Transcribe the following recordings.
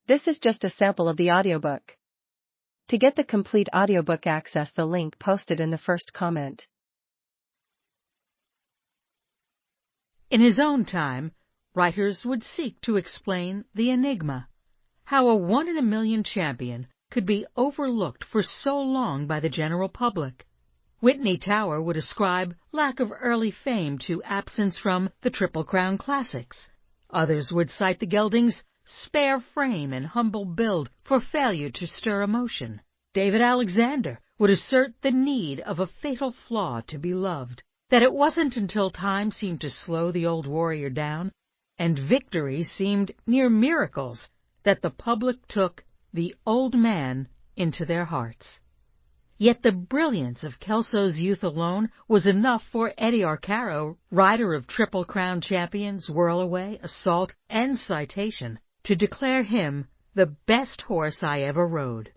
This is just a sample of the audiobook. To get the complete audiobook, access the link posted in the first comment. In his own time, writers would seek to explain the enigma, how a one-in-a-million champion could be overlooked for so long by the general public. Whitney Tower would ascribe lack of early fame to absence from the Triple Crown Classics. Others would cite the gelding's spare frame and humble build for failure to stir emotion. David Alexander would assert the need of a fatal flaw to be loved, that it wasn't until time seemed to slow the old warrior down, and victories seemed near miracles, that the public took the old man into their hearts. Yet the brilliance of Kelso's youth alone was enough for Eddie Arcaro, rider of Triple Crown champions Whirlaway, Assault, and Citation, to declare him the best horse I ever rode.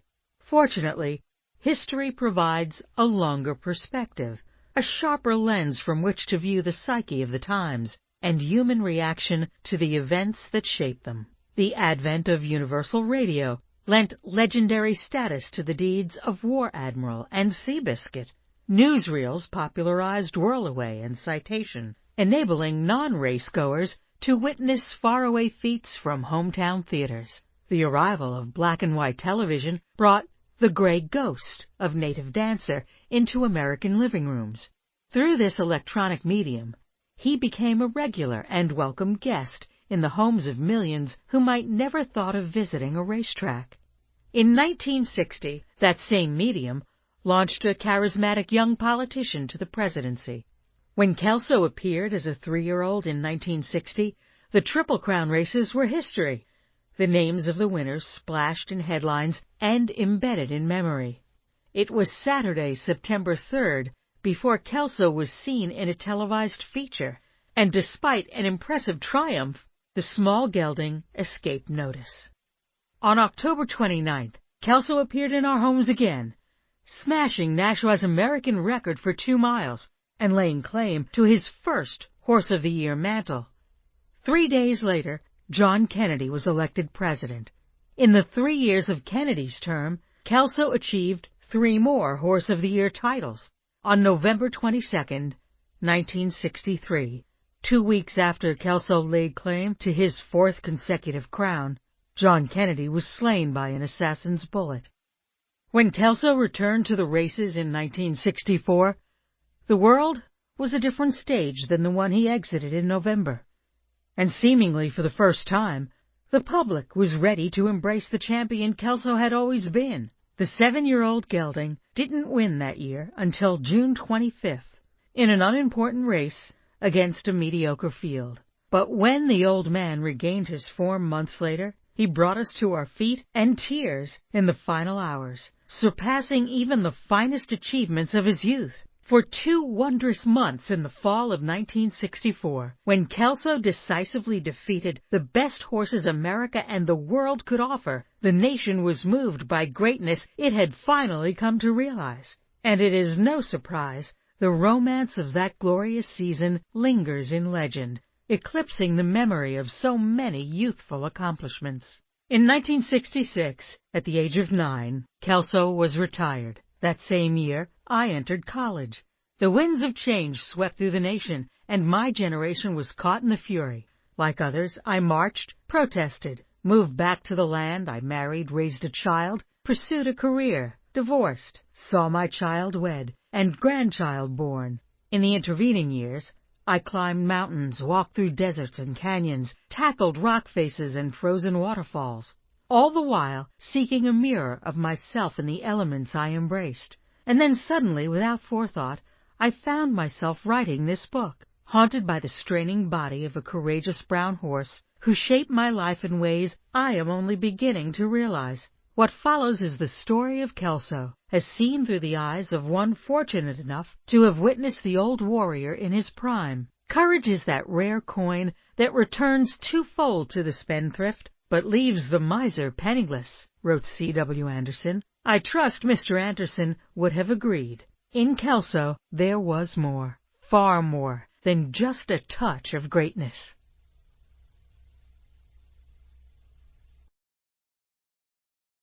Fortunately, history provides a longer perspective, a sharper lens from which to view the psyche of the times and human reaction to the events that shaped them. The advent of universal radio lent legendary status to the deeds of War Admiral and Seabiscuit. Newsreels popularized Whirlaway and Citation, enabling non-racegoers to witness faraway feats from hometown theaters. The arrival of black and white television brought the gray ghost of native dancer into American living rooms. Through this electronic medium, he became a regular and welcome guest in the homes of millions who might never thought of visiting a racetrack. In 1960, that same medium launched a charismatic young politician to the presidency. When Kelso appeared as a 3-year-old in 1960, the Triple Crown races were history. The names of the winners splashed in headlines and embedded in memory. It was Saturday, September 3rd, before Kelso was seen in a televised feature, and despite an impressive triumph, the small gelding escaped notice. On October 29th, Kelso appeared in our homes again, smashing Nashua's American record for 2 miles and laying claim to his first Horse of the Year mantle. 3 days later, John Kennedy was elected president. In the 3 years of Kennedy's term, Kelso achieved 3 more Horse of the Year titles. On November 22, 1963, 2 weeks after Kelso laid claim to his 4th consecutive crown, John Kennedy was slain by an assassin's bullet. When Kelso returned to the races in 1964, the world was a different stage than the one he exited in November. And seemingly for the first time, the public was ready to embrace the champion Kelso had always been. The 7-year-old gelding didn't win that year until June 25th, in an unimportant race against a mediocre field. But when the old man regained his form months later, he brought us to our feet and tears in the final hours, surpassing even the finest achievements of his youth. For 2 wondrous months in the fall of 1964, when Kelso decisively defeated the best horses America and the world could offer, the nation was moved by greatness it had finally come to realize. And it is no surprise the romance of that glorious season lingers in legend, eclipsing the memory of so many youthful accomplishments. In 1966, at the age of 9, Kelso was retired. That same year, I entered college. The winds of change swept through the nation, and my generation was caught in the fury. Like others, I marched, protested, moved back to the land. I married, raised a child, pursued a career, divorced, saw my child wed, and grandchild born. In the intervening years, I climbed mountains, walked through deserts and canyons, tackled rock faces and frozen waterfalls, all the while seeking a mirror of myself in the elements I embraced. And then suddenly, without forethought, I found myself writing this book, haunted by the straining body of a courageous brown horse who shaped my life in ways I am only beginning to realize. What follows is the story of Kelso, as seen through the eyes of one fortunate enough to have witnessed the old warrior in his prime. Courage is that rare coin that returns twofold to the spendthrift, but leaves the miser penniless, wrote C.W. Anderson. I trust Mr. Anderson would have agreed. In Kelso there was more, far more, than just a touch of greatness.